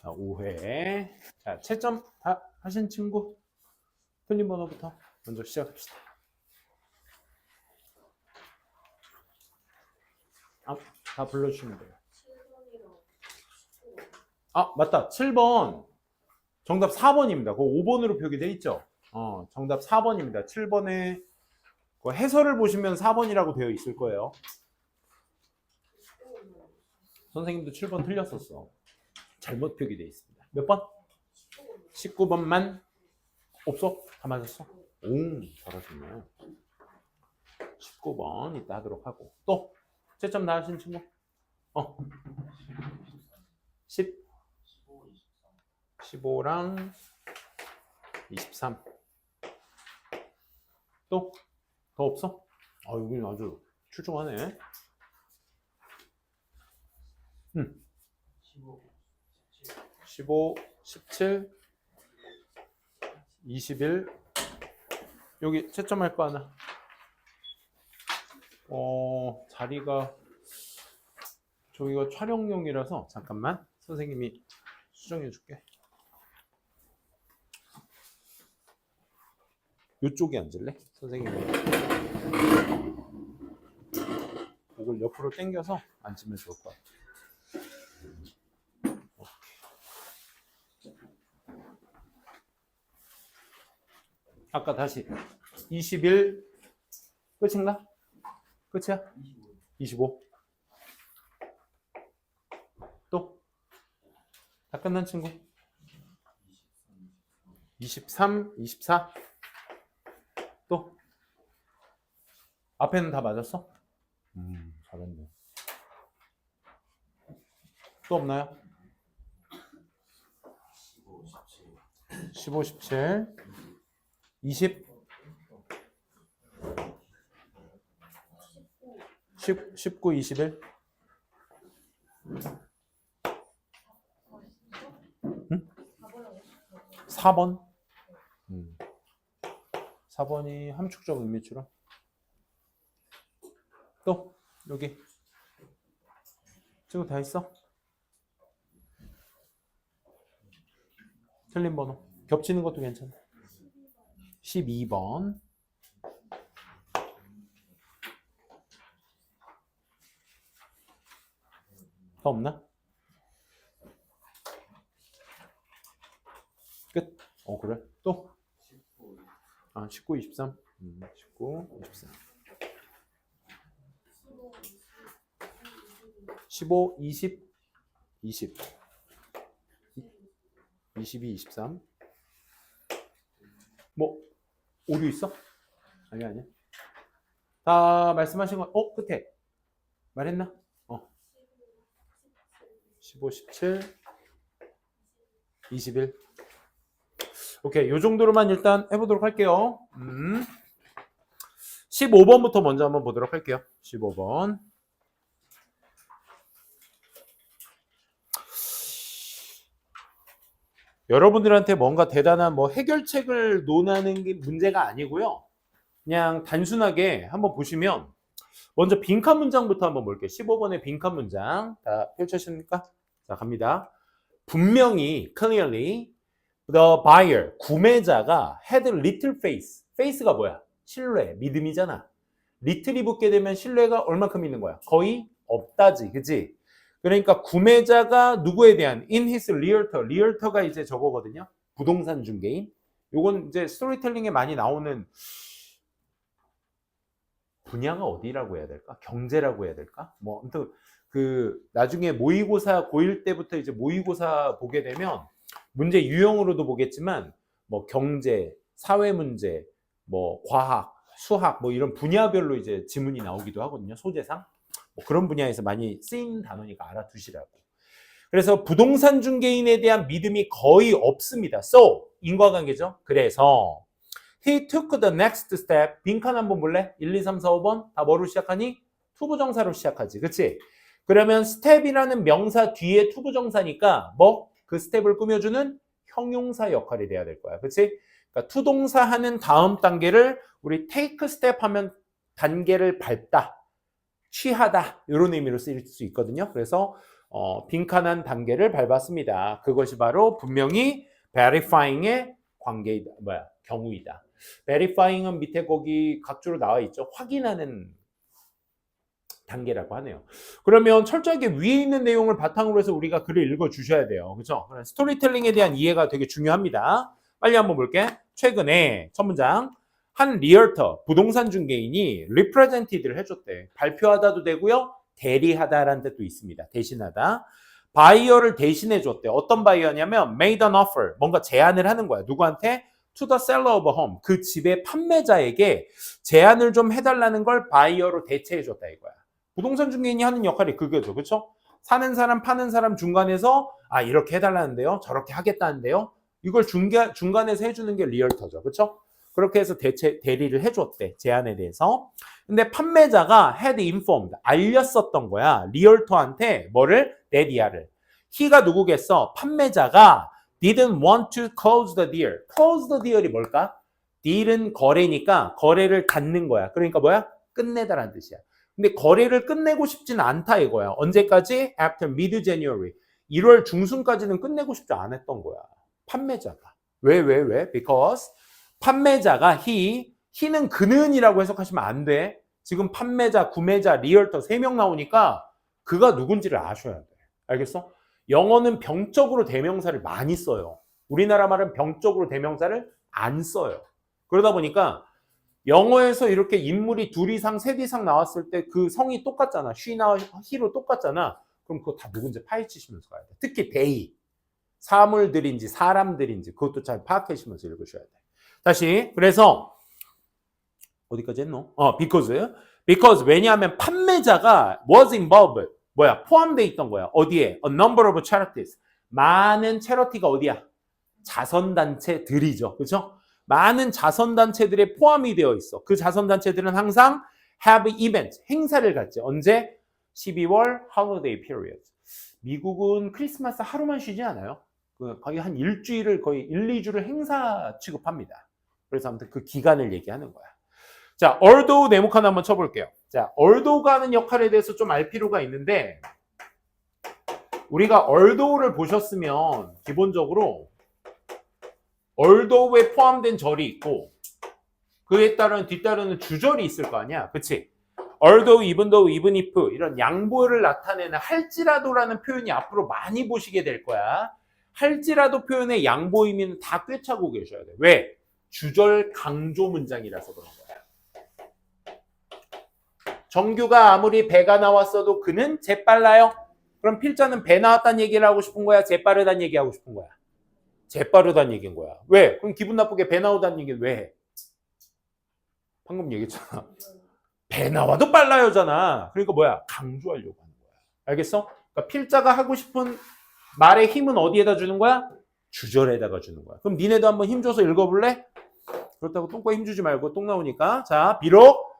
자, 5회. 자, 채점 다 하신 친구 틀린 번호부터 먼저 시작합시다. 다 불러주시면 돼요. 맞다. 7번. 정답 4번입니다. 그거 5번으로 표기되어 있죠? 정답 4번입니다. 7번에 해설을 보시면 4번이라고 되어 있을 거예요. 선생님도 7번 틀렸었어. 잘못 표기되어 있습니다. 몇 번? 19번만 없어? 다 맞았어? 오, 잘하시네. 19번 이따 하도록 하고. 또 채점 다 하신 친구? 10, 15랑 23. 또? 더 없어? 여기는 아주 출중하네. 15, 17, 21. 여기 채점할 거 하나. 자리가 저기가 촬영용이라서 잠깐만 선생님이 수정해 줄게. 이쪽에 앉을래? 선생님이 목을 옆으로 당겨서 앉으면 좋을 것 같아. 아까 다시 21 끝인가? 끝이야? 25. 또? 다 끝난 친구? 23, 24. 또? 앞에는 다 맞았어? 잘했네. 또 없나요? 15, 17, 20, 19, 21. 응? 4번. 4번이 함축적 의미추론. 또 여기 친구 다 있어? 틀린 번호 겹치는 것도 괜찮아. 12번. 더 없나? 끝. 그래. 또? 19, 23. 19, 23. 15, 20, 20. 22, 23. 뭐 오류 있어? 아니야. 다 말씀하신 거. 끝에 말했나? 15, 17, 21. 오케이, 요 정도로만 일단 해보도록 할게요. 15번부터 먼저 한번 보도록 할게요. 15번. 여러분들한테 뭔가 대단한 해결책을 논하는 게 문제가 아니고요. 그냥 단순하게 한번 보시면 먼저 빈칸 문장부터 한번 볼게요. 15번의 빈칸 문장 다 펼쳐주십니까? 자, 갑니다. 분명히 clearly the buyer, 구매자가 had little faith. faith가 뭐야? 신뢰, 믿음이잖아. little이 붙게 되면 신뢰가 얼마큼 있는 거야? 거의 없다지, 그치? 그러니까 구매자가 누구에 대한 in his realtor, realtor가 이제 저거거든요. 부동산 중개인. 요건 이제 스토리텔링에 많이 나오는 분야가 어디라고 해야 될까? 경제라고 해야 될까? 아무튼 나중에 모의고사 고1 때부터 이제 모의고사 보게 되면 문제 유형으로도 보겠지만 경제, 사회 문제, 과학, 수학 이런 분야별로 이제 지문이 나오기도 하거든요. 소재상. 그런 분야에서 많이 쓰인 단어니까 알아두시라고. 그래서 부동산 중개인에 대한 믿음이 거의 없습니다. So, 인과관계죠. 그래서 he took the next step. 빈칸 한번 볼래? 1, 2, 3, 4, 5번 다 뭐로 시작하니? 투부정사로 시작하지. 그치? 그러면 스텝이라는 명사 뒤에 투부정사니까 그 스텝을 꾸며주는 형용사 역할이 돼야 될 거야. 그치? 그러니까 투동사 하는 다음 단계를 우리 take step 하면 단계를 밟다. 취하다 이런 의미로 쓰일 수 있거든요. 그래서 빈칸한 단계를 밟았습니다. 그것이 바로 분명히 verifying의 경우이다. verifying은 밑에 거기 각주로 나와 있죠. 확인하는 단계라고 하네요. 그러면 철저하게 위에 있는 내용을 바탕으로 해서 우리가 글을 읽어 주셔야 돼요. 그렇죠? 스토리텔링에 대한 이해가 되게 중요합니다. 빨리 한번 볼게. 최근에 첫 문장. 한 리얼터, 부동산 중개인이 리프레젠티드를 해줬대. 발표하다도 되고요. 대리하다라는 뜻도 있습니다. 대신하다. 바이어를 대신해 줬대. 어떤 바이어냐면 made an offer. 뭔가 제안을 하는 거야. 누구한테? to the seller of a home. 그 집의 판매자에게 제안을 좀 해달라는 걸 바이어로 대체해 줬다 이거야. 부동산 중개인이 하는 역할이 그거죠. 그렇죠? 사는 사람, 파는 사람 중간에서 이렇게 해달라는데요. 저렇게 하겠다는데요. 이걸 중간에서 해주는 게 리얼터죠. 그렇죠? 그렇게 해서 대리를 해줬대. 제안에 대해서. 근데 판매자가 had informed, 알렸었던 거야. 리얼터한테 뭐를? 데디아를. he가 누구겠어? 판매자가 didn't want to close the deal. close the deal이 뭘까? deal은 거래니까 거래를 닫는 거야. 그러니까 뭐야? 끝내다라는 뜻이야. 근데 거래를 끝내고 싶지는 않다 이거야. 언제까지? After mid-January. 1월 중순까지는 끝내고 싶지 않았던 거야. 판매자가. 왜? Because 판매자가 he는 그는이라고 해석하시면 안 돼. 지금 판매자, 구매자, 리얼터 3명 나오니까 그가 누군지를 아셔야 돼. 알겠어? 영어는 병적으로 대명사를 많이 써요. 우리나라 말은 병적으로 대명사를 안 써요. 그러다 보니까 영어에서 이렇게 인물이 2 이상, 3 이상 나왔을 때 그 성이 똑같잖아. she나 he로 똑같잖아. 그럼 그거 다 누군지 파헤치시면서 가야 돼. 특히 they. 사물들인지 사람들인지 그것도 잘 파악하시면서 읽으셔야 돼. 다시. 그래서 어디까지 했노? because 왜냐하면 판매자가 was involved. 포함되어 있던 거야. 어디에? A number of charities. 많은 체러티가 어디야? 자선단체들이죠. 그렇죠? 많은 자선단체들에 포함이 되어 있어. 그 자선단체들은 항상 have event, 행사를 갖지. 언제? 12월 holiday period. 미국은 크리스마스 하루만 쉬지 않아요? 거의 한 일주일을 거의 1, 2주를 행사 취급합니다. 그래서 아무튼 그 기간을 얘기하는 거야. 자, although 네모칸 한번 쳐볼게요. 자, although가 하는 역할에 대해서 좀 알 필요가 있는데 우리가 although를 보셨으면 기본적으로 although에 포함된 절이 있고 그에 따른 뒤따르는 주절이 있을 거 아니야. 그치? although, even though, even if 이런 양보를 나타내는 할지라도라는 표현이 앞으로 많이 보시게 될 거야. 할지라도 표현의 양보 의미는 다 꿰차고 계셔야 돼. 왜? 주절 강조 문장이라서 그런 거야. 정규가 아무리 배가 나왔어도 그는 재빨라요. 그럼 필자는 배 나왔다는 얘기를 하고 싶은 거야? 재빠르다는 얘기 하고 싶은 거야? 재빠르다는 얘기인 거야. 왜? 그럼 기분 나쁘게 배 나오다는 얘기는 왜 해? 방금 얘기했잖아. 배 나와도 빨라요잖아. 그러니까 뭐야? 강조하려고 하는 거야. 알겠어? 그러니까 필자가 하고 싶은 말의 힘은 어디에다 주는 거야? 주절에다가 주는 거야. 그럼 니네도 한번 힘줘서 읽어볼래? 그렇다고 똥꼬에 힘주지 말고 똥 나오니까. 자, 비록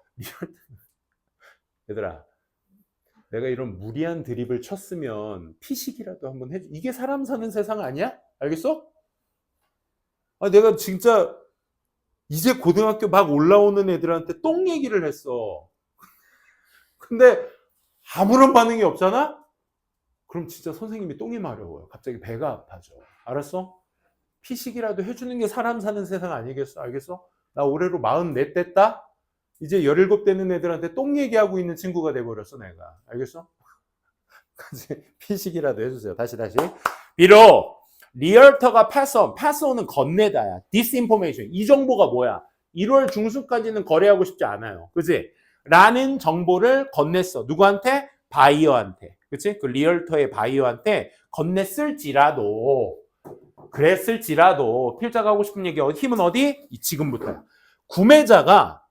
얘들아, 내가 이런 무리한 드립을 쳤으면 피식이라도 한번 해줘. 이게 사람 사는 세상 아니야? 알겠어? 내가 진짜 이제 고등학교 막 올라오는 애들한테 똥 얘기를 했어. 근데 아무런 반응이 없잖아? 그럼 진짜 선생님이 똥이 마려워요. 갑자기 배가 아파져. 알았어? 피식이라도 해주는 게 사람 사는 세상 아니겠어? 알겠어? 나 올해로 44 됐다? 이제 17 되는 애들한테 똥 얘기하고 있는 친구가 돼버렸어, 내가. 알겠어? 피식이라도 해주세요. 다시. 비록 리얼터가 패스온은 건네다야. 디스인포메이션. 이 정보가 뭐야? 1월 중순까지는 거래하고 싶지 않아요. 그치? 라는 정보를 건넸어. 누구한테? 바이어한테. 그치? 그 리얼터의 바이어한테 건넸을지라도 그랬을지라도 필자가 하고 싶은 얘기 힘은 어디? 지금부터야. 구매자가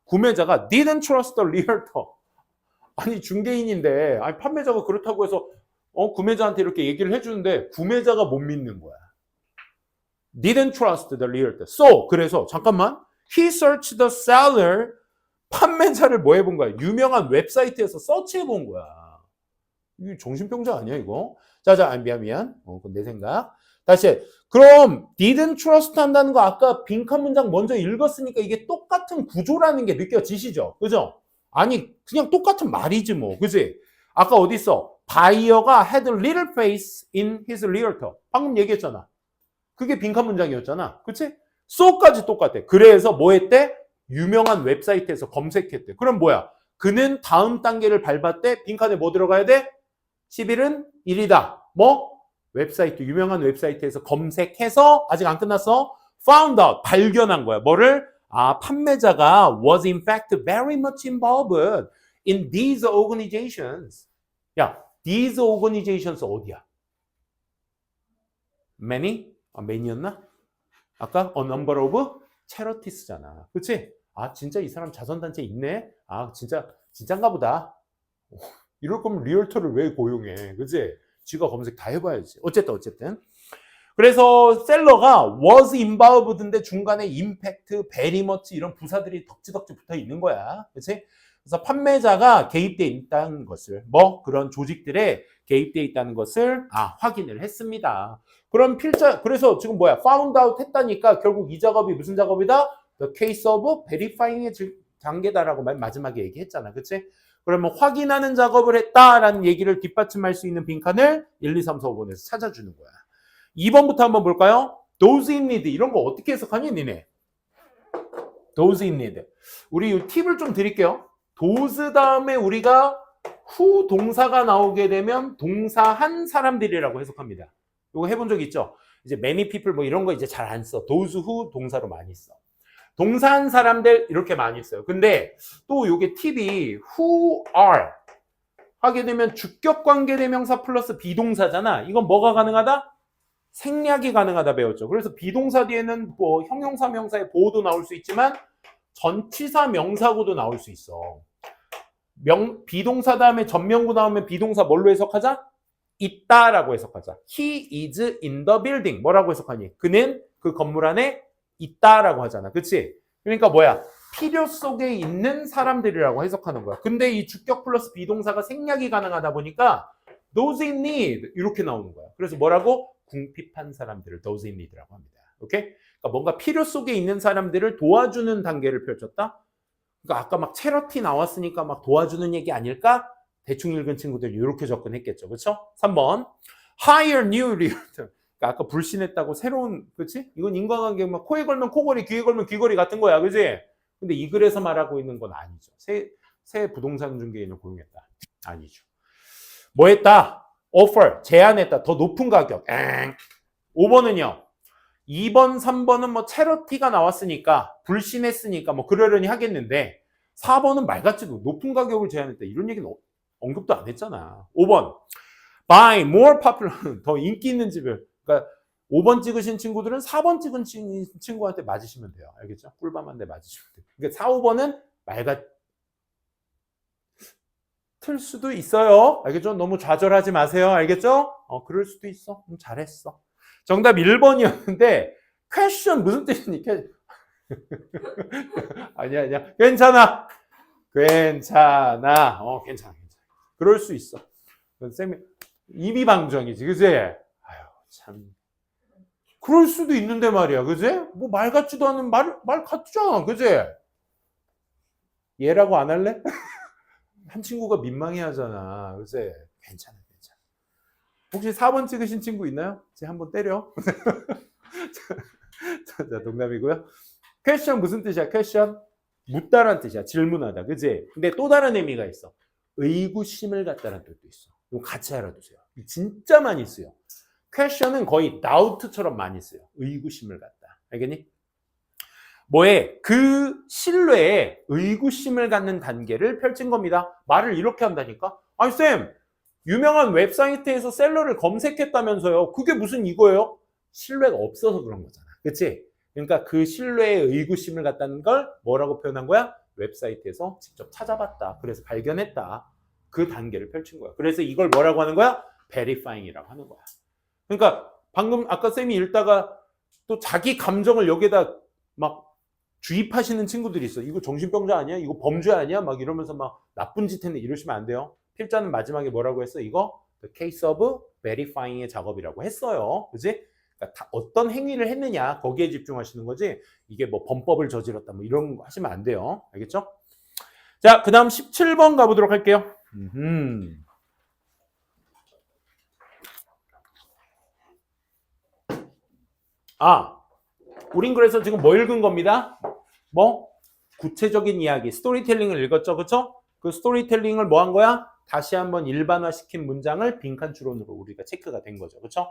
didn't trust the realtor. 아니 중개인인데 판매자가 그렇다고 해서 구매자한테 이렇게 얘기를 해주는데 구매자가 못 믿는 거야. Didn't trust the realtor. So 그래서 잠깐만. He searched the seller. 판매자를 뭐 해본 거야? 유명한 웹사이트에서 서치해본 거야. 이거 정신병자 아니야 이거? 자, 미안. 그건 내 생각. 다시. 그럼 didn't trust 한다는 거 아까 빈칸 문장 먼저 읽었으니까 이게 똑같은 구조라는 게 느껴지시죠? 그죠? 아니 그냥 똑같은 말이지 뭐. 그지? 아까 어디 있어? Buyer가 had a little faith in his realtor. 방금 얘기했잖아. 그게 빈칸 문장이었잖아. 그치? so까지 똑같아. 그래서 뭐 했대? 유명한 웹사이트에서 검색했대. 그럼 뭐야? 그는 다음 단계를 밟았대. 빈칸에 뭐 들어가야 돼? 10일은 1이다. 뭐? 웹사이트, 유명한 웹사이트에서 검색해서 아직 안 끝났어. found out, 발견한 거야. 뭐를? 아, 판매자가 was in fact very much involved in these organizations. 야, these organizations 어디야? many? 아, many였나? 아까 a number of charities잖아. 그치? 아, 진짜 이 사람 자선단체 있네? 아, 진짠가 보다. 이럴 거면 리얼터를 왜 고용해? 그치? 지가 검색 다 해봐야지. 어쨌든. 그래서 셀러가 was involved인데 중간에 impact, very much 이런 부사들이 덕지덕지 붙어 있는 거야. 그치? 그래서 판매자가 개입되어 있다는 것을, 뭐 그런 조직들에 개입되어 있다는 것을 확인을 했습니다. 그럼 그래서 지금 뭐야? found out 했다니까 결국 이 작업이 무슨 작업이다? The case of verifying의 단계다라고 마지막에 얘기했잖아. 그치? 그러면 확인하는 작업을 했다라는 얘기를 뒷받침할 수 있는 빈칸을 1, 2, 3, 4, 5번에서 찾아주는 거야. 2번부터 한번 볼까요? those in need 이런 거 어떻게 해석하니 니네? those in need. 우리 이 팁을 좀 드릴게요. those 다음에 우리가 who 동사가 나오게 되면 동사한 사람들이라고 해석합니다. 이거 해본 적 있죠? 이제 many people 뭐 이런 거 이제 잘 안 써. those who 동사로 많이 써. 동사한 사람들 이렇게 많이 써요. 근데 또 이게 팁이 who are 하게 되면 주격 관계 대명사 플러스 비동사잖아. 이건 뭐가 가능하다? 생략이 가능하다 배웠죠. 그래서 비동사 뒤에는 뭐 형용사 명사의 보호도 나올 수 있지만 전치사 명사구도 나올 수 있어. 비동사 다음에 전명구 나오면 비동사 뭘로 해석하자? 있다라고 해석하자. He is in the building. 뭐라고 해석하니? 그는 그 건물 안에 있다라고 하잖아. 그치? 그러니까 뭐야? 필요 속에 있는 사람들이라고 해석하는 거야. 근데 이 주격 플러스 비동사가 생략이 가능하다 보니까 those in need 이렇게 나오는 거야. 그래서 뭐라고? 궁핍한 사람들을 those in need라고 합니다. 오케이? 그러니까 뭔가 필요 속에 있는 사람들을 도와주는 단계를 펼쳤다. 그러니까 아까 막 체러티 나왔으니까 막 도와주는 얘기 아닐까? 대충 읽은 친구들 이렇게 접근했겠죠. 그렇죠? 3번. hire new realtor. 그러니까 아까 불신했다고 새로운, 그렇지? 이건 인과관계 막 코에 걸면 코걸이, 귀에 걸면 귀걸이 같은 거야. 그렇지? 근데 이 글에서 말하고 있는 건 아니죠. 새 부동산 중개인을 고용했다. 아니죠. 뭐 했다? offer, 제안했다. 더 높은 가격. 5번은요. 2번, 3번은 뭐 체러티가 나왔으니까 불신했으니까 뭐 그러려니 하겠는데 4번은 말 같지도 높은 가격을 제안했다. 이런 얘기는 언급도 안 했잖아. 5번. buy more popular. 더 인기 있는 집을. 그러니까 5번 찍으신 친구들은 4번 찍은 친구한테 맞으시면 돼요. 알겠죠? 꿀밤한테 맞으시면 돼요. 그러니까 4, 5번은 말 같을 수도 있어요. 알겠죠? 너무 좌절하지 마세요. 알겠죠? 그럴 수도 있어. 잘했어. 정답 1번이었는데 question 무슨 뜻입니까? 아니야. 괜찮아. 괜찮아. 그럴 수 있어. 쌤이 이비방정이지. 그지? 아유, 참. 그럴 수도 있는데 말이야. 그지? 뭐 말 같지도 않은 말 같잖아. 그지? 얘라고 안 할래? 한 친구가 민망해 하잖아. 그지? 괜찮아. 혹시 4번 찍으신 친구 있나요? 제가 한번 때려. 자, 농담이고요. 퀘션 무슨 뜻이야? 퀘션 묻다란 뜻이야. 질문하다. 그지? 근데 또 다른 의미가 있어. 의구심을 갖다는 뜻도 있어. 이거 같이 알아두세요. 진짜 많이 쓰여. 퀘션은 거의 doubt처럼 많이 쓰여. 의구심을 갖다. 알겠니? 뭐에 그 신뢰에 의구심을 갖는 단계를 펼친 겁니다. 말을 이렇게 한다니까? 아니 쌤, 유명한 웹사이트에서 셀러를 검색했다면서요. 그게 무슨 이거예요? 신뢰가 없어서 그런 거잖아. 그치? 그러니까 그 신뢰에 의구심을 갖다는 걸 뭐라고 표현한 거야? 웹사이트에서 직접 찾아봤다. 그래서 발견했다. 그 단계를 펼친 거야. 그래서 이걸 뭐라고 하는 거야? verifying이라고 하는 거야. 그러니까 방금 아까 쌤이 읽다가 또 자기 감정을 여기에다 막 주입하시는 친구들이 있어. 이거 정신병자 아니야? 이거 범죄 아니야? 막 이러면서 막 나쁜 짓 했네. 이러시면 안 돼요. 필자는 마지막에 뭐라고 했어? 이거 the case of verifying의 작업이라고 했어요. 그지? 그러니까 어떤 행위를 했느냐 거기에 집중하시는 거지. 이게 뭐 범법을 저질렀다 뭐 이런 거 하시면 안 돼요. 알겠죠? 자, 그 다음 17번 가보도록 할게요. 우린 그래서 지금 뭐 읽은 겁니다? 뭐? 구체적인 이야기, 스토리텔링을 읽었죠, 그쵸? 그 스토리텔링을 뭐 한 거야? 다시 한번 일반화시킨 문장을 빈칸 추론으로 우리가 체크가 된 거죠, 그쵸?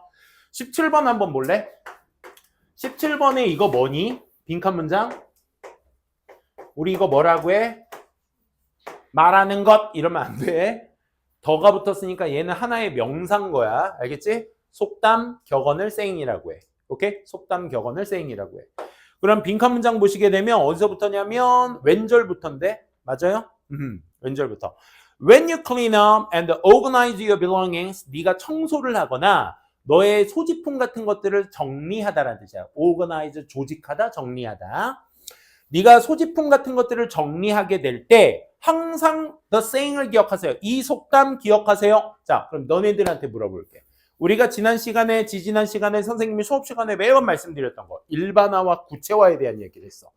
17번 한번 볼래? 17번에 이거 뭐니? 빈칸 문장? 우리 이거 뭐라고 해? 말하는 것 이러면 안 돼. 더가 붙었으니까 얘는 하나의 명사인 거야. 알겠지? 속담, 격언을 saying이라고 해. 오케이? 속담, 격언을 saying이라고 해. 그럼 빈칸 문장 보시게 되면 어디서부터냐면 왼절부터인데 맞아요? 왼절부터. When you clean up and organize your belongings, 네가 청소를 하거나 너의 소지품 같은 것들을 정리하다라는 뜻이야. organize, 조직하다, 정리하다. 네가 소지품 같은 것들을 정리하게 될 때 항상 the saying을 기억하세요. 이 속담 기억하세요. 자, 그럼 너네들한테 물어볼게. 우리가 지난 시간에, 지지난 시간에 선생님이 수업 시간에 매번 말씀드렸던 거. 일반화와 구체화에 대한 얘기를 했어.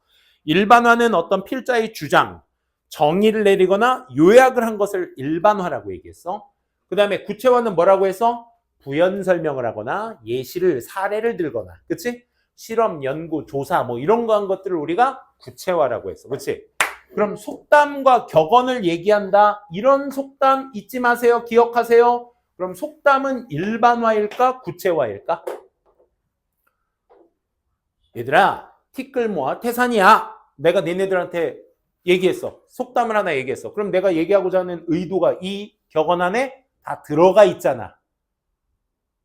일반화는 어떤 필자의 주장, 정의를 내리거나 요약을 한 것을 일반화라고 얘기했어. 그 다음에 구체화는 뭐라고 해서? 부연 설명을 하거나 예시를, 사례를 들거나. 그치? 실험, 연구, 조사 뭐 이런 거 한 것들을 우리가 구체화라고 했어. 그치? 그럼 속담과 격언을 얘기한다. 이런 속담 잊지 마세요. 기억하세요. 그럼 속담은 일반화일까? 구체화일까? 얘들아, 티끌 모아 태산이야. 내가 니네들한테 얘기했어. 속담을 하나 얘기했어. 그럼 내가 얘기하고자 하는 의도가 이 격언 안에 다 들어가 있잖아.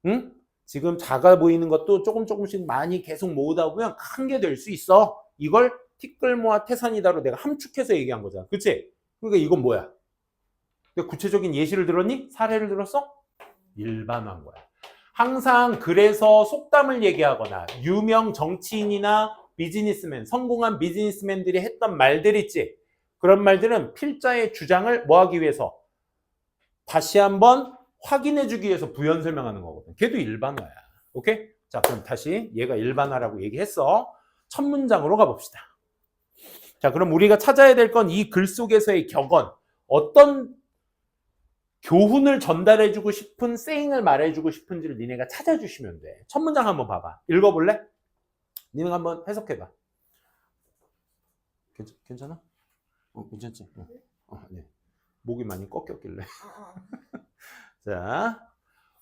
응? 지금 작아 보이는 것도 조금씩 많이 계속 모으다 보면 큰 게 될 수 있어. 이걸 티끌 모아 태산이다로 내가 함축해서 얘기한 거잖아. 그치? 그러니까 이건 뭐야? 근데 구체적인 예시를 들었니? 사례를 들었어? 일반화인 거야. 항상 그래서 속담을 얘기하거나 유명 정치인이나 비즈니스맨, 성공한 비즈니스맨들이 했던 말들 있지. 그런 말들은 필자의 주장을 뭐 하기 위해서? 다시 한번 확인해주기 위해서 부연 설명하는 거거든. 걔도 일반화야. 오케이? 자, 그럼 다시 얘가 일반화라고 얘기했어. 첫 문장으로 가봅시다. 자, 그럼 우리가 찾아야 될 건 이 글 속에서의 격언. 어떤 교훈을 전달해주고 싶은 saying을 말해주고 싶은지를 니네가 찾아주시면 돼. 첫 문장 한번 봐봐. 읽어볼래? 니네가 한번 해석해봐. 괜찮아? 괜찮지? 네. 목이 많이 꺾였길래. 자,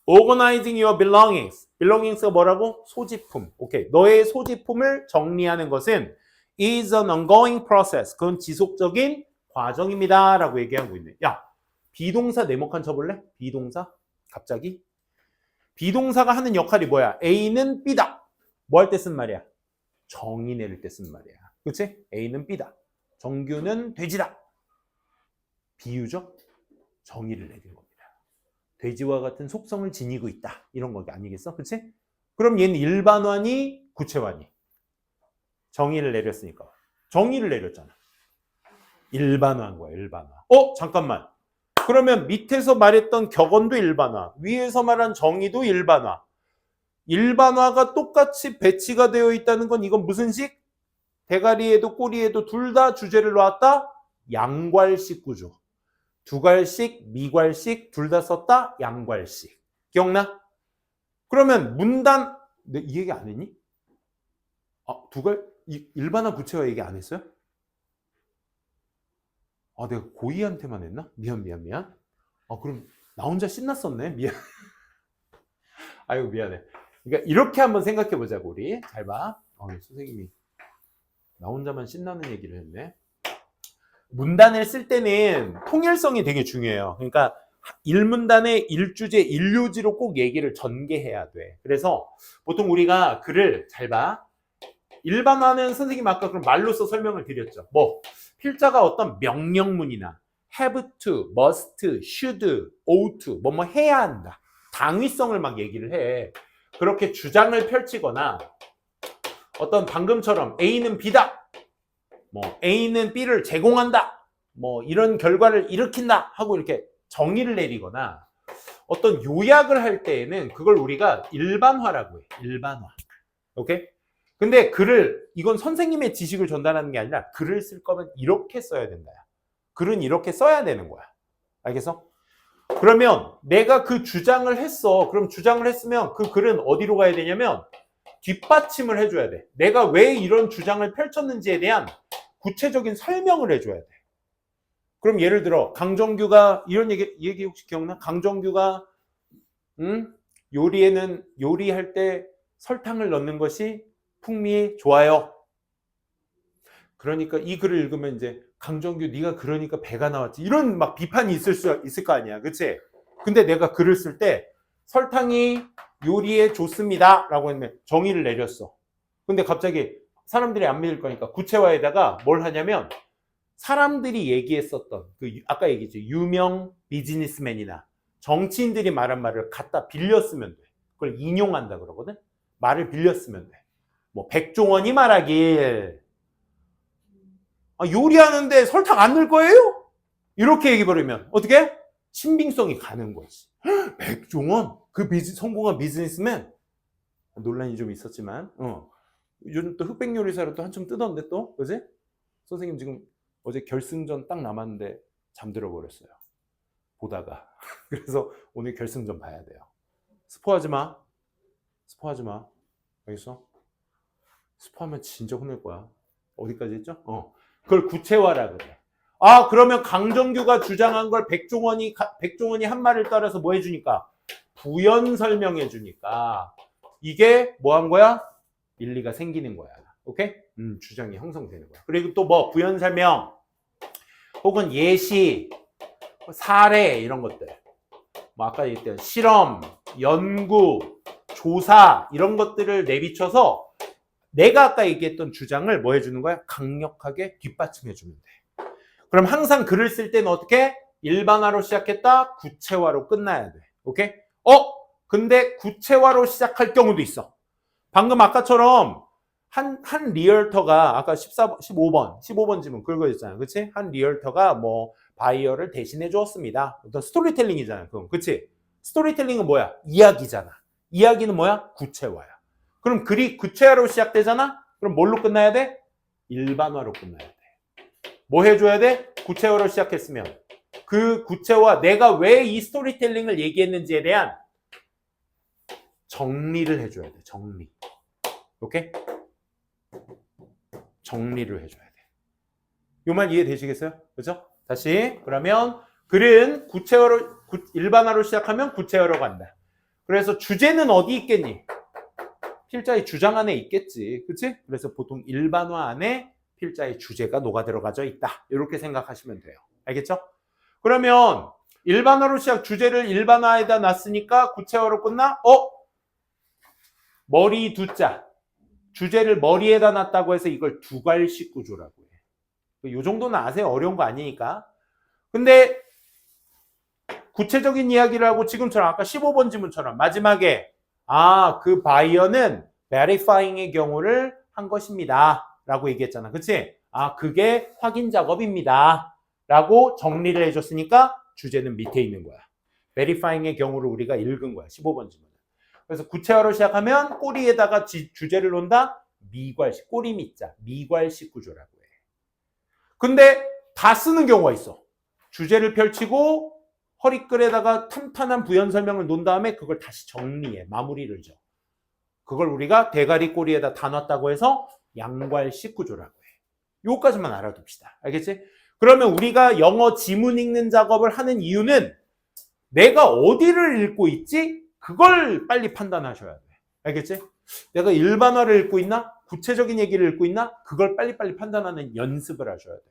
organizing your belongings. belongings가 뭐라고? 소지품. 오케이. 너의 소지품을 정리하는 것은 is an ongoing process. 그건 지속적인 과정입니다. 라고 얘기하고 있네. 야, 비동사 네모칸 쳐볼래? 비동사? 갑자기? 비동사가 하는 역할이 뭐야? A는 B다. 뭐 할 때 쓴 말이야? 정의 내릴 때 쓴 말이야. 그치? A는 B다. 정규는 돼지다. 비유죠? 정의를 내린 겁니다. 돼지와 같은 속성을 지니고 있다. 이런 거 아니겠어? 그치? 그럼 얘는 일반화니 구체화니? 정의를 내렸으니까. 정의를 내렸잖아. 일반화한 거야, 일반화. 잠깐만. 그러면 밑에서 말했던 격언도 일반화, 위에서 말한 정의도 일반화. 일반화가 똑같이 배치가 되어 있다는 건 이건 무슨 식? 대가리에도 꼬리에도 둘 다 주제를 놓았다? 양괄식 구조. 두괄식, 미괄식 둘 다 썼다? 양괄식. 기억나? 그러면 문단, 이 얘기 안 했니? 일반화 구체화 얘기 안 했어요? 내가 고이한테만 했나? 미안. 그럼 나 혼자 신났었네. 미안. 아이고, 미안해. 그러니까 이렇게 한번 생각해 보자고, 우리. 잘 봐. 선생님이 나 혼자만 신나는 얘기를 했네. 문단을 쓸 때는 통일성이 되게 중요해요. 그러니까 일문단의 일주제, 일요지로 꼭 얘기를 전개해야 돼. 그래서 보통 우리가 글을 잘 봐. 일반화는 선생님 아까 그럼 말로써 설명을 드렸죠. 필자가 어떤 명령문이나 have to, must, should, ought, 뭐뭐 해야 한다. 당위성을 막 얘기를 해. 그렇게 주장을 펼치거나 어떤 방금처럼 A는 B다. A는 B를 제공한다. 이런 결과를 일으킨다 하고 이렇게 정의를 내리거나 어떤 요약을 할 때에는 그걸 우리가 일반화라고 해. 일반화. 오케이? 근데 이건 선생님의 지식을 전달하는 게 아니라 글을 쓸 거면 이렇게 써야 된다. 글은 이렇게 써야 되는 거야. 알겠어? 그러면 내가 그 주장을 했어. 그럼 주장을 했으면 그 글은 어디로 가야 되냐면 뒷받침을 해줘야 돼. 내가 왜 이런 주장을 펼쳤는지에 대한 구체적인 설명을 해줘야 돼. 그럼 예를 들어 강정규가 이런 얘기 혹시 기억나? 강정규가 요리할 때 설탕을 넣는 것이 풍미에 좋아요. 그러니까 이 글을 읽으면 이제 강정규 네가 그러니까 배가 나왔지. 이런 막 비판이 있을 거 아니야. 그치? 근데 내가 글을 쓸 때 설탕이 요리에 좋습니다. 라고 했는데 정의를 내렸어. 근데 갑자기 사람들이 안 믿을 거니까 구체화에다가 뭘 하냐면 사람들이 얘기했었던 아까 얘기했지. 유명 비즈니스맨이나 정치인들이 말한 말을 갖다 빌려 쓰면 돼. 그걸 인용한다 그러거든. 말을 빌려 쓰면 돼. 뭐 백종원이 말하길 요리하는데 설탕 안 넣을 거예요? 이렇게 얘기해버리면 어떻게? 신빙성이 가는 거지. 백종원? 성공한 비즈니스맨? 논란이 좀 있었지만 요즘 또 흑백 요리사로 또 한참 뜨던데 또 그지? 선생님 지금 어제 결승전 딱 남았는데 잠들어 버렸어요. 보다가. 그래서 오늘 결승전 봐야 돼요. 스포하지 마. 알겠어? 스포하면 진짜 혼낼 거야. 어디까지 했죠? 그걸 구체화라 그래. 그러면 강정규가 주장한 걸 백종원이 한 말을 따라서 뭐 해주니까? 부연 설명해 주니까 이게 뭐 한 거야? 일리가 생기는 거야. 오케이? 주장이 형성되는 거야. 그리고 또 뭐 부연 설명 혹은 예시, 사례 이런 것들. 뭐 아까 얘기했던 실험, 연구, 조사 이런 것들을 내비쳐서 내가 아까 얘기했던 주장을 뭐 해주는 거야? 강력하게 뒷받침해 주면 돼. 그럼 항상 글을 쓸 때는 어떻게? 일반화로 시작했다, 구체화로 끝나야 돼. 오케이? 근데 구체화로 시작할 경우도 있어. 방금 아까처럼 한 리얼터가 아까 15번 지문 그거 있잖아. 그치? 한 리얼터가 뭐 바이어를 대신해 주었습니다. 어떤 스토리텔링이잖아. 그럼. 그치? 스토리텔링은 뭐야? 이야기잖아. 이야기는 뭐야? 구체화야. 그럼 글이 구체화로 시작되잖아? 그럼 뭘로 끝나야 돼? 일반화로 끝나야 돼. 뭐 해줘야 돼? 구체화로 시작했으면 그 구체화, 내가 왜 이 스토리텔링을 얘기했는지에 대한 정리를 해줘야 돼. 정리. 오케이? 정리를 해줘야 돼. 요 말 이해되시겠어요? 그죠? 다시. 그러면 글은 일반화로 시작하면 구체화로 간다. 그래서 주제는 어디 있겠니? 필자의 주장 안에 있겠지. 그치? 그래서 보통 일반화 안에 필자의 주제가 녹아 들어가져 있다. 이렇게 생각하시면 돼요. 알겠죠? 그러면 일반화로 주제를 일반화에다 놨으니까 구체화로 끝나? 머리 두자. 주제를 머리에다 놨다고 해서 이걸 두괄식 구조라고 해. 이 정도는 아세요? 어려운 거 아니니까. 근데 구체적인 이야기를 하고 지금처럼 아까 15번 지문처럼 마지막에 그 바이어는 verifying의 경우를 한 것입니다. 라고 얘기했잖아. 그치? 그게 확인 작업입니다. 라고 정리를 해줬으니까 주제는 밑에 있는 거야. verifying의 경우를 우리가 읽은 거야. 15번 지문은. 그래서 구체화로 시작하면 꼬리에다가 주제를 놓는다? 미괄식, 꼬리 밑자, 미괄식 구조라고 해. 근데 다 쓰는 경우가 있어. 주제를 펼치고 허리끈에다가 탄탄한 부연 설명을 놓은 다음에 그걸 다시 정리해, 마무리를 줘. 그걸 우리가 대가리 꼬리에다 다 놨다고 해서 양괄식 구조라고 해. 요거까지만 알아둡시다. 알겠지? 그러면 우리가 영어 지문 읽는 작업을 하는 이유는 내가 어디를 읽고 있지? 그걸 빨리 판단하셔야 돼. 알겠지? 내가 일반화를 읽고 있나? 구체적인 얘기를 읽고 있나? 그걸 빨리빨리 판단하는 연습을 하셔야 돼.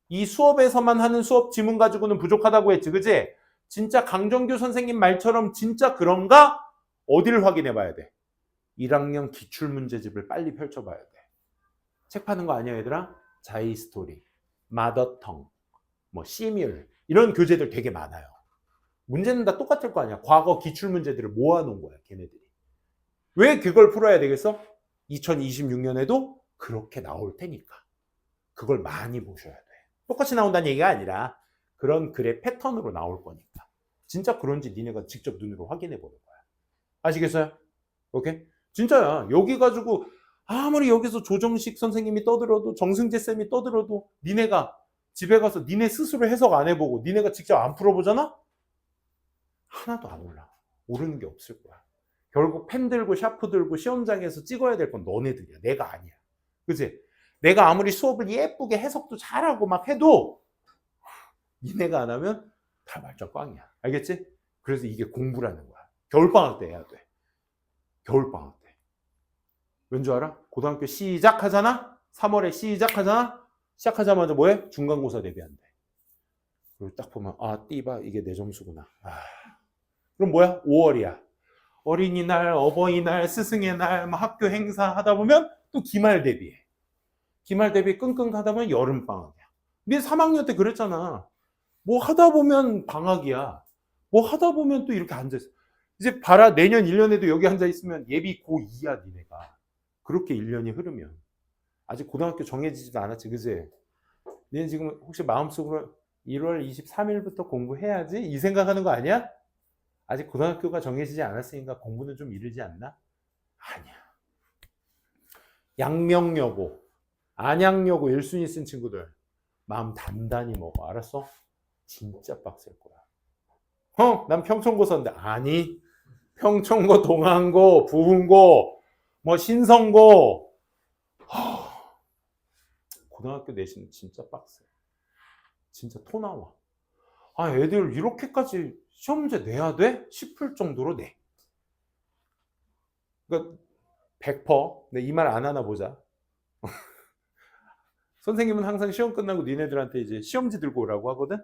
이 수업에서만 하는 수업 지문 가지고는 부족하다고 했지. 그치? 진짜 강정규 선생님 말처럼 진짜 그런가? 어디를 확인해 봐야 돼? 1학년 기출문제집을 빨리 펼쳐봐야 돼. 책 파는 거 아니야 얘들아? 자이스토리, 마더텅, 뭐 시뮬 이런 교재들 되게 많아요. 문제는 다 똑같을 거 아니야. 과거 기출문제들을 모아놓은 거야 걔네들이. 왜 그걸 풀어야 되겠어? 2026년에도 그렇게 나올 테니까. 그걸 많이 보셔야 돼. 똑같이 나온다는 얘기가 아니라 그런 글의 패턴으로 나올 거니까. 진짜 그런지 니네가 직접 눈으로 확인해 보는 거야. 아시겠어요? 오케이? 진짜야. 여기 가지고 아무리 여기서 조정식 선생님이 떠들어도 정승재 쌤이 떠들어도 니네가 집에 가서 니네 스스로 해석 안 해보고 니네가 직접 안 풀어보잖아? 하나도 안 올라. 오르는 게 없을 거야. 결국 펜 들고 샤프 들고 시험장에서 찍어야 될 건 너네들이야. 내가 아니야. 그치? 내가 아무리 수업을 예쁘게 해석도 잘하고 막 해도 니네가 안 하면 다 말짱 꽝이야. 알겠지? 그래서 이게 공부라는 거야. 겨울방학 때 해야 돼. 겨울방학 때. 왠 줄 알아? 고등학교 시작하잖아? 3월에 시작하잖아? 시작하자마자 뭐해? 중간고사 대비한대. 그리고 딱 보면 아 띠바 이게 내 점수구나. 그럼 뭐야? 5월이야. 어린이날, 어버이날, 스승의 날, 뭐 학교 행사 하다 보면 또 기말 대비해. 기말 대비 끙끙 가다 보면 여름방학이야. 근데 3학년 때 그랬잖아. 뭐 하다 보면 방학이야. 뭐 하다 보면 또 이렇게 앉아있어. 이제 봐라 내년 1년에도 여기 앉아있으면 예비 고2야 니네가. 그렇게 1년이 흐르면. 아직 고등학교 정해지지도 않았지 그지? 니네 지금 혹시 마음속으로 1월 23일부터 공부해야지 이 생각하는 거 아니야? 아직 고등학교가 정해지지 않았으니까 공부는 좀 이르지 않나? 아니야. 양명여고, 안양여고 1순위 쓴 친구들 마음 단단히 먹어. 알았어? 진짜 빡셀 거야. 난 평촌고 썼는데 아니. 평촌고, 동안고, 부흥고, 뭐 신성고. 고등학교 내신 진짜 빡세. 진짜 토 나와. 아 애들 이렇게까지 시험 문제 내야 돼? 싶을 정도로 내. 그러니까 100%. 근데 이 말 안 하나 보자. 선생님은 항상 시험 끝나고 니네들한테 이제 시험지 들고 오라고 하거든.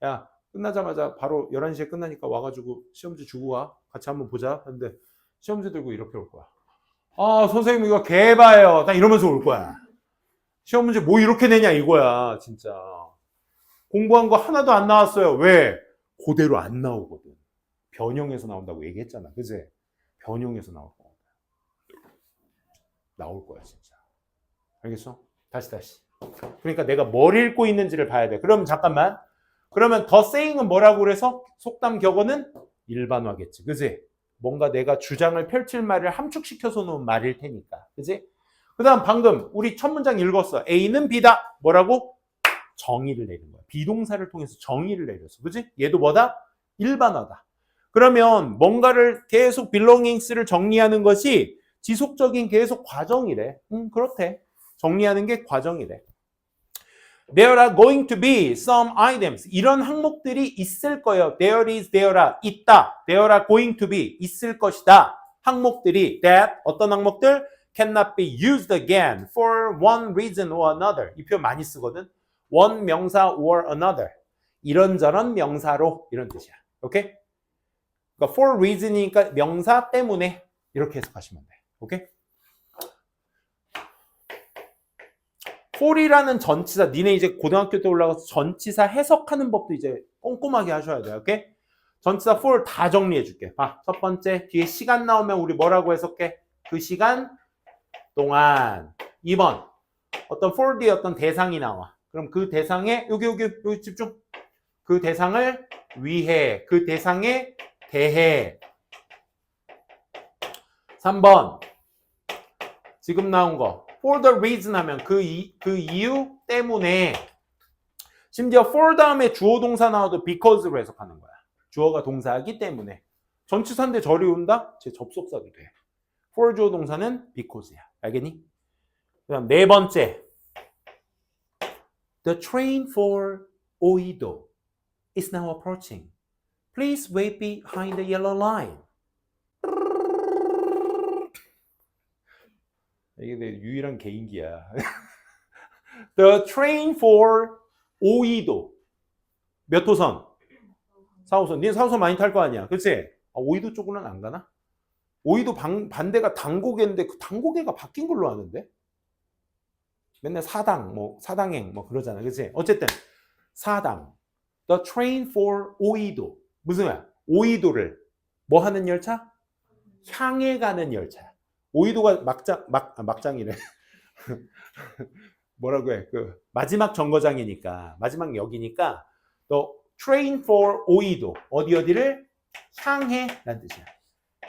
야 끝나자마자 바로 11시에 끝나니까 와가지고 시험지 주고 와. 같이 한번 보자. 근데 시험지 들고 이렇게 올 거야. 아 선생님 이거 개봐요. 딱 이러면서 올 거야. 시험 문제 뭐 이렇게 내냐 이거야 진짜. 공부한 거 하나도 안 나왔어요. 왜? 그대로 안 나오거든. 변형해서 나온다고 얘기했잖아. 그치? 변형해서 나올 거야. 나올 거야 진짜. 알겠어? 다시. 그러니까 내가 뭘 읽고 있는지를 봐야 돼. 그럼 잠깐만. 그러면 더 saying은 뭐라고 그래서? 속담 격언은 일반화겠지. 그치? 뭔가 내가 주장을 펼칠 말을 함축시켜서 놓은 말일 테니까. 그치? 그 다음 방금 우리 첫 문장 읽었어. A는 B다. 뭐라고? 정의를 내린 거야. 비동사를 통해서 정의를 내렸어. 그치? 얘도 뭐다? 일반화다. 그러면 뭔가를 계속 belongings를 정리하는 것이 지속적인 계속 과정이래. 그렇대. 정리하는 게 과정이래. There are going to be some items. 이런 항목들이 있을 거예요. There is, there are, 있다. There are going to be, 있을 것이다. 항목들이 that, 어떤 항목들? Cannot be used again for one reason or another. 이 표현 많이 쓰거든. one 명사 or another. 이런저런 명사로 이런 뜻이야. 오케이? 그러니까 for reason이니까 명사 때문에 이렇게 해석하시면 돼. 오케이? for이라는 전치사, 니네 이제 고등학교 때 올라가서 전치사 해석하는 법도 이제 꼼꼼하게 하셔야 돼요. 오케이? 전치사 for 다 정리해 줄게. 봐, 첫 번째 뒤에 시간 나오면 우리 뭐라고 해석해? 그 시간 동안. 2번 어떤 for 뒤에 어떤 대상이 나와. 그럼 그 대상에 여기 집중. 그 대상을 위해, 그 대상에 대해. 3번 지금 나온 거 for the reason 하면 그 이유 때문에. 심지어 for 다음에 주어 동사 나와도 because로 해석하는 거야. 주어가 동사이기 때문에. 전치사인데 절이 온다? 제 접속사도 돼. for 주어 동사는 because야. 알겠니? 그 다음 네 번째. The train for Oido is now approaching. Please wait behind the yellow line. 이게 내 유일한 개인기야. The train for Oido. 몇 호선? 4호선. 니네 4호선 많이 탈 거 아니야. 그치? 오이도 쪽으로는 안 가나? 오이도 반대가 당고개인데 그 당고개가 바뀐 걸로 아는데? 맨날 사당, 사당행, 그러잖아. 그치? 어쨌든, 사당. The train for 오이도. 무슨 말이야? 오이도를 뭐 하는 열차? 향해 가는 열차. 오이도가 막장이래. 뭐라고 해? 그 마지막 정거장이니까, 마지막 역이니까, The train for 오이도. 어디를? 향해 라는 뜻이야.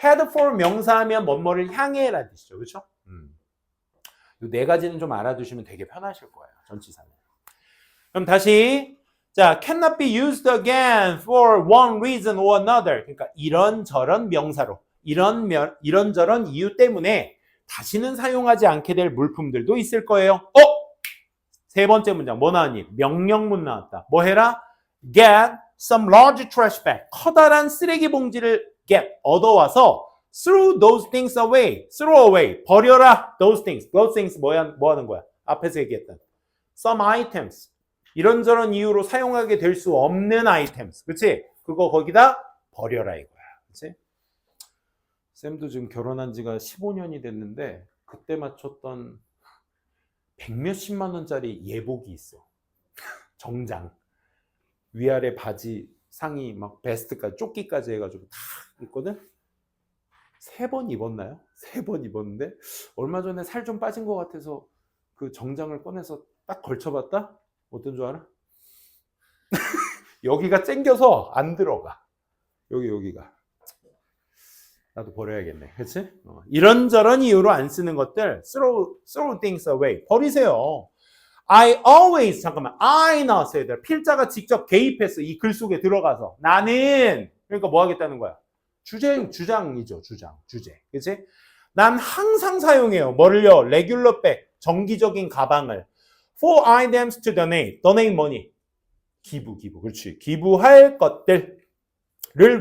head for 명사하면 뭐뭐를 향해 라는 뜻이죠. 그렇죠? 이 네 가지는 좀 알아두시면 되게 편하실 거예요. 전치사는. 그럼 다시 자, cannot be used again for one reason or another. 그러니까 이런저런 명사로 이런저런 이유 때문에 다시는 사용하지 않게 될 물품들도 있을 거예요. 세 번째 문장 뭐 나왔니? 명령문 나왔다. 뭐 해라? Get some large trash bag. 커다란 쓰레기 봉지를 얻어와서 throw those things away. throw away. 버려라. those things. those things 뭐 하는 거야? 앞에서 얘기했던 some items. 이런저런 이유로 사용하게 될 수 없는 items. 그치? 그거 거기다 버려라 이거야. 그치? 쌤도 지금 결혼한 지가 15년이 됐는데 그때 맞췄던 100몇십만 원짜리 예복이 있어. 정장. 위아래 바지, 상의, 막 베스트까지, 조끼까지 해가지고 다 있거든? 3번 입었나요? 3번 입었는데 얼마 전에 살 좀 빠진 것 같아서 그 정장을 꺼내서 딱 걸쳐봤다? 어떤 줄 알아? 여기가 쨍겨서 안 들어가. 여기가. 나도 버려야겠네. 그치? 이런저런 이유로 안 쓰는 것들 throw things away. 버리세요. I always 잠깐만 I 나왔어야 돼. 필자가 직접 개입해서 이 글 속에 들어가서 나는 그러니까 뭐 하겠다는 거야? 주장이죠. 주제. 그치? 난 항상 사용해요. 뭐를요? regular bag. 정기적인 가방을 for items to donate. donate money. 기부. 그렇지. 기부할 것들을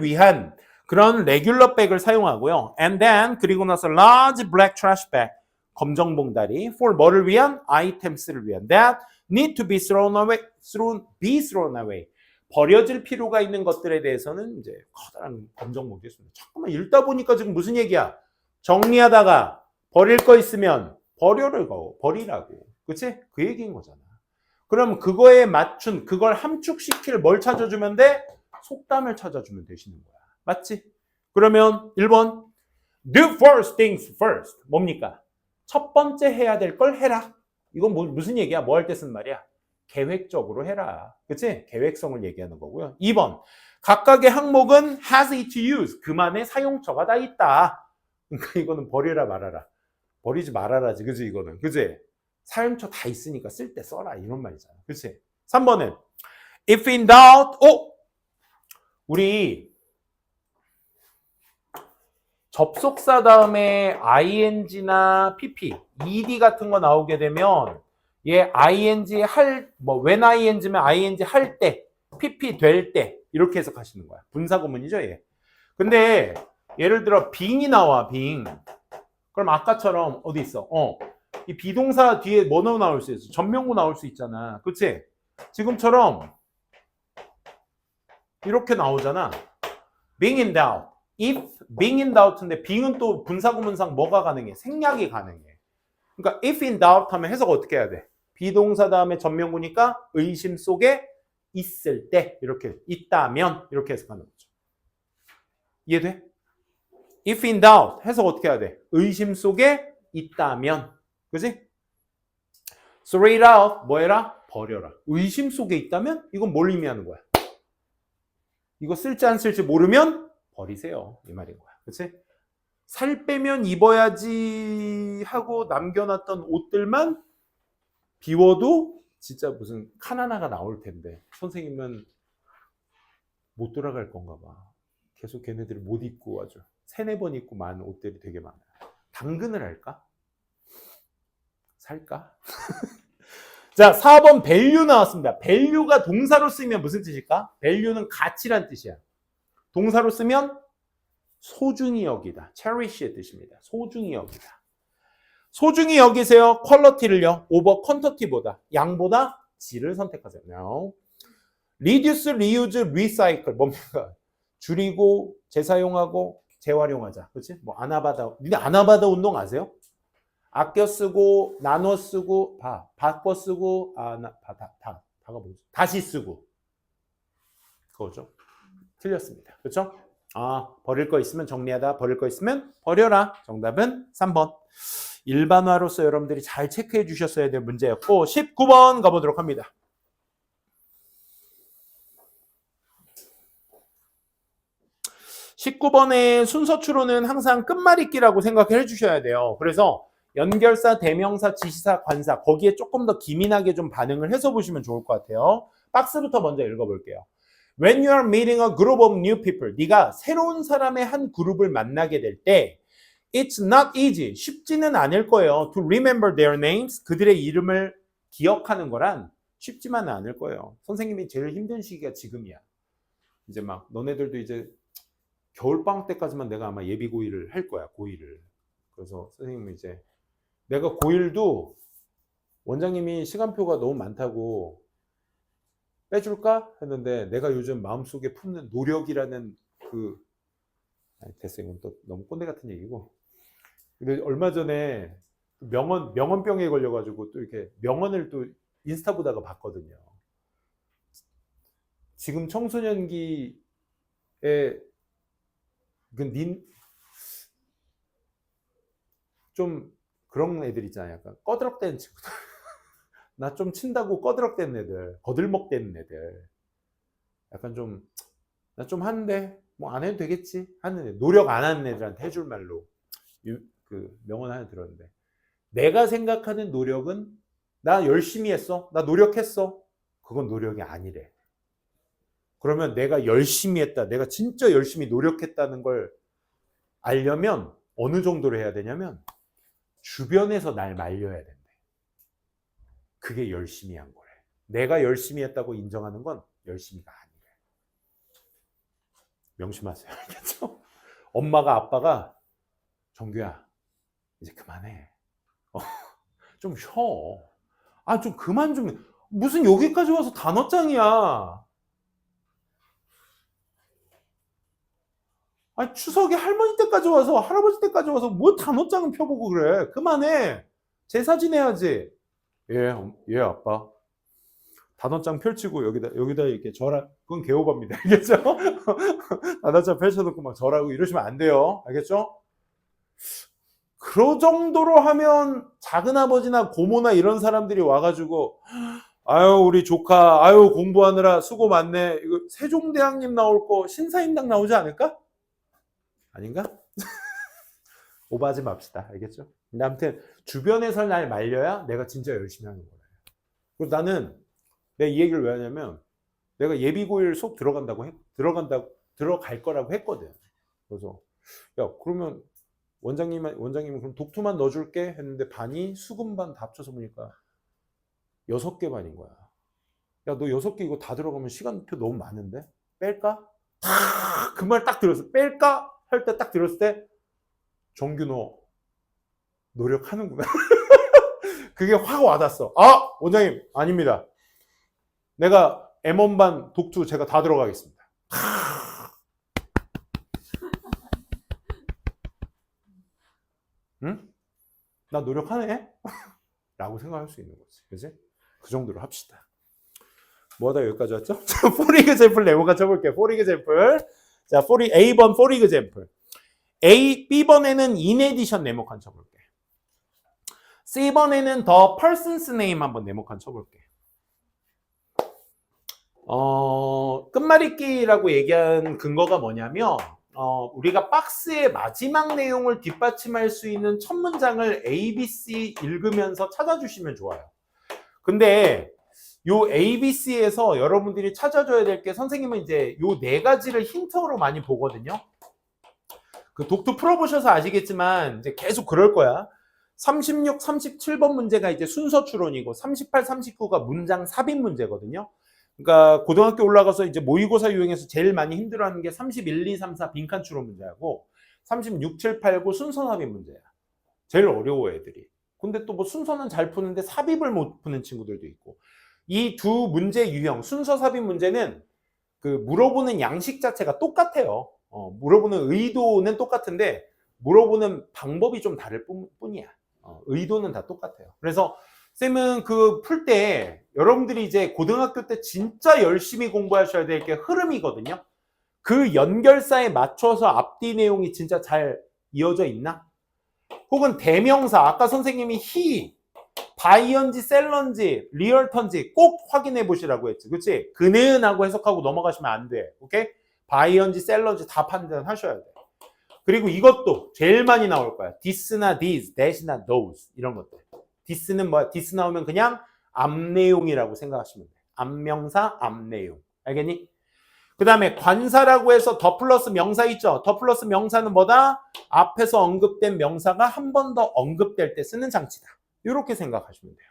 위한 그런 레귤러 백을 사용하고요. And then 그리고 나서 large black trash bag 검정 봉다리 for 뭐를 위한? items를 위한 that need to be thrown away 버려질 필요가 있는 것들에 대해서는 이제 커다란 검정 봉지에 씁니다. 잠깐만 읽다 보니까 지금 무슨 얘기야? 정리하다가 버릴 거 있으면 버리라고. 그치? 그 얘기인 거잖아. 그럼 그거에 맞춘 그걸 함축시킬 뭘 찾아주면 돼? 속담을 찾아주면 되시는 거야. 맞지? 그러면 1번 do first things first 뭡니까? 첫 번째 해야 될 걸 해라. 이건 무슨 얘기야? 뭐 할 때 쓴 말이야? 계획적으로 해라. 그치? 계획성을 얘기하는 거고요. 2번 각각의 항목은 has it to use 그만의 사용처가 다 있다. 그러니까 이거는 버리라 말아라. 버리지 말아라지. 그치? 이거는. 그치? 사용처 다 있으니까 쓸 때 써라. 이런 말이잖아. 그치? 3번은 if in doubt 우리 접속사 다음에 ing나 pp, ed 같은 거 나오게 되면 얘 ing when ing면 ing 할 때, pp 될 때 이렇게 해석하시는 거야. 분사구문이죠, 얘. 근데 예를 들어 being이 나와, being. 그럼 아까처럼 어디 있어? 이 비동사 뒤에 뭐 나올 수 있어? 전명구 나올 수 있잖아. 그치? 지금처럼 이렇게 나오잖아. being in doubt. if being in doubt인데 being은 또 분사구문상 뭐가 가능해? 생략이 가능해. 그러니까 if in doubt 하면 해석 어떻게 해야 돼? 비동사 다음에 전명구니까 의심 속에 있을 때 이렇게 있다면 이렇게 해석하는 거죠. 이해돼? if in doubt 해석 어떻게 해야 돼? 의심 속에 있다면 그지? throw it out 뭐 해라? 버려라. 의심 속에 있다면 이건 뭘 의미하는 거야? 이거 쓸지 안 쓸지 모르면 버리세요. 이 말인 거야. 그치? 살 빼면 입어야지 하고 남겨놨던 옷들만 비워도 진짜 무슨 카나나가 나올 텐데 선생님은 못 돌아갈 건가 봐. 계속 걔네들이 못 입고 아주 3-4번 입고 많은 옷들이 되게 많아요. 당근을 할까? 살까? 자, 4번 value 나왔습니다. value가 동사로 쓰면 무슨 뜻일까? value는 가치란 뜻이야. 동사로 쓰면 소중히 여기다. cherish의 뜻입니다. 소중히 여기다. 소중히 여기세요. quality를요. over quantity보다. 양보다 질을 선택하세요. No. reduce, reuse, recycle. 뭡니까? 줄이고, 재사용하고, 재활용하자. 그렇지? 뭐 아나바다. 니네 아나바다 운동 아세요? 아껴 쓰고, 나눠 쓰고, 바꿔 쓰고, 다가 뭐지? 다시 쓰고. 그거죠. 틀렸습니다. 그렇죠? 버릴 거 있으면 정리하다, 버릴 거 있으면 버려라. 정답은 3번. 일반화로서 여러분들이 잘 체크해 주셨어야 될 문제였고 19번 가보도록 합니다. (19번의) 순서 추론은 항상 끝말잇기라고 생각해 주셔야 돼요. 그래서 연결사, 대명사, 지시사, 관사 거기에 조금 더 기민하게 좀 반응을 해서 보시면 좋을 것 같아요. 박스부터 먼저 읽어볼게요. When you are meeting a group of new people, 네가 새로운 사람의 한 그룹을 만나게 될 때 It's not easy, 쉽지는 않을 거예요. To remember their names, 그들의 이름을 기억하는 거란 쉽지만은 않을 거예요. 선생님이 제일 힘든 시기가 지금이야. 이제 막 너네들도 이제 겨울방학 때까지만 내가 아마 예비 고1을 할 거야, 고1을. 그래서 선생님은 이제 내가 고1도 원장님이 시간표가 너무 많다고 빼줄까? 했는데 내가 요즘 마음속에 품는 노력이라는 됐어요. 이건 또 너무 꼰대 같은 얘기고. 근데 얼마 전에 명언병에 걸려가지고 또 이렇게 명언을 또 인스타 보다가 봤거든요. 지금 청소년기에 좀 그런 애들 있잖아요. 약간 꺼드럭대는 친구들. 나 좀 친다고 꺼드럭대는 애들, 거들먹대는 애들. 약간 좀, 나 좀 하는데 뭐 안 해도 되겠지 하는 애. 노력 안 하는 애들한테 해줄 말로 그 명언 하나 들었는데, 내가 생각하는 노력은 나 열심히 했어, 나 노력했어, 그건 노력이 아니래. 그러면 내가 열심히 했다, 내가 진짜 열심히 노력했다는 걸 알려면 어느 정도로 해야 되냐면 주변에서 날 말려야 된대. 그게 열심히 한 거래. 내가 열심히 했다고 인정하는 건 열심히가 아니래. 명심하세요. 알겠죠? 엄마가 아빠가 정규야 이제 그만해. 좀 쉬어. 아, 좀 그만 좀. 무슨 여기까지 와서 단어장이야. 아니, 추석에 할머니 때까지 와서 할아버지 때까지 와서 뭐 단어장은 펴보고 그래. 그만해. 제사 지내야지. 예, 아빠. 단어장 펼치고 여기다 이렇게 절하, 그건 개오바입니다. 알겠죠? 단어장 펼쳐놓고 막 절하고 이러시면 안 돼요. 알겠죠? 그 정도로 하면 작은아버지나 고모나 이런 사람들이 와가지고, 아유, 우리 조카, 아유, 공부하느라 수고 많네. 이거 세종대왕님 나올 거 신사임당 나오지 않을까? 아닌가? 오버하지 맙시다. 알겠죠? 근데 아무튼 주변에서 날 말려야 내가 진짜 열심히 하는 거예요. 그리고 나는 내가 이 얘기를 왜 하냐면, 내가 예비고일 수업 들어갈 거라고 했거든. 그래서 야, 그러면 원장님은 그럼 독투만 넣어줄게 했는데 반이 수금반 다 합쳐서 보니까 6개 반인 거야. 야, 너 6개 이거 다 들어가면 시간표 너무 많은데? 뺄까? 그 말 딱 들었어. 뺄까? 할 때 딱 들었을 때 정규 너 노력하는구나. 그게 확 와닿았어. 아, 원장님 아닙니다. 내가 M1반 독투 제가 다 들어가겠습니다. 응? 나 노력하네? 라고 생각할 수 있는 거지. 그지? 그 정도로 합시다. 뭐 하다 여기까지 왔죠? for example 네모칸 쳐볼게요. for example. 자, A번 for example. B번에는 in addition 네모칸 쳐볼게. C번에는 the person's name 한번 네모칸 쳐볼게. 끝말잇기라고 얘기한 근거가 뭐냐면, 우리가 박스의 마지막 내용을 뒷받침할 수 있는 첫 문장을 A, B, C 읽으면서 찾아주시면 좋아요. 근데 요 A, B, C에서 여러분들이 찾아줘야 될 게, 선생님은 이제 요 4가지를 힌트로 많이 보거든요. 그 독투 풀어보셔서 아시겠지만 이제 계속 그럴 거야. 36, 37번 문제가 이제 순서 추론이고 38, 39가 문장 삽입 문제거든요. 그러니까 고등학교 올라가서 이제 모의고사 유형에서 제일 많이 힘들어하는 게 31, 2, 3, 4 빈칸 추론 문제하고 36, 7, 8, 9 순서 삽입 문제야. 제일 어려워 애들이. 근데 또 뭐 순서는 잘 푸는데 삽입을 못 푸는 친구들도 있고. 이 두 문제 유형, 순서 삽입 문제는 그 물어보는 양식 자체가 똑같아요. 물어보는 의도는 똑같은데 물어보는 방법이 좀 다를 뿐이야. 의도는 다 똑같아요. 그래서 쌤은 그 풀 때 여러분들이 이제 고등학교 때 진짜 열심히 공부하셔야 될 게 흐름이거든요. 그 연결사에 맞춰서 앞뒤 내용이 진짜 잘 이어져 있나? 혹은 대명사, 아까 선생님이 he, 바이언지, 셀런지, 리얼턴지 꼭 확인해 보시라고 했지. 그치? 그는 하고 해석하고 넘어가시면 안 돼. 오케이? 바이언지, 셀런지 다 판단하셔야 돼. 그리고 이것도 제일 많이 나올 거야. this나 these, that이나 those 이런 것들. this는 뭐야? this 나오면 그냥 앞내용이라고 생각하시면 돼. 앞명사, 앞내용. 알겠니? 그 다음에 관사라고 해서 더 플러스 명사 있죠? 더 플러스 명사는 뭐다? 앞에서 언급된 명사가 한 번 더 언급될 때 쓰는 장치다. 이렇게 생각하시면 돼요.